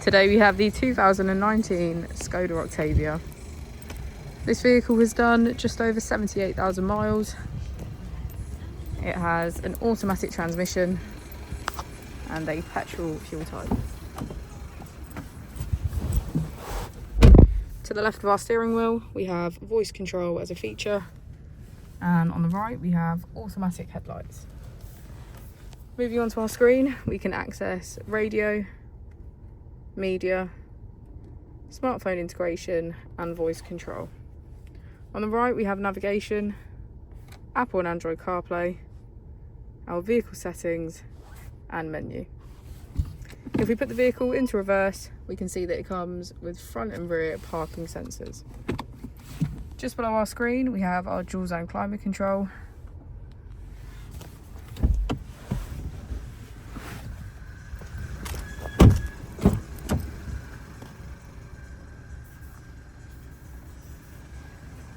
Today we have the 2019 Skoda Octavia. This vehicle has done just over 78,000 miles. It has an automatic transmission and a petrol fuel type. To the left of our steering wheel we have voice control as a feature, and on the right we have automatic headlights. Moving on to our screen, we can access radio, media, smartphone integration and voice control. On the right we have navigation, Apple and Android CarPlay, our vehicle settings and menu. If we put the vehicle into reverse, we can see that it comes with front and rear parking sensors. Just below our screen we have our dual zone climate control,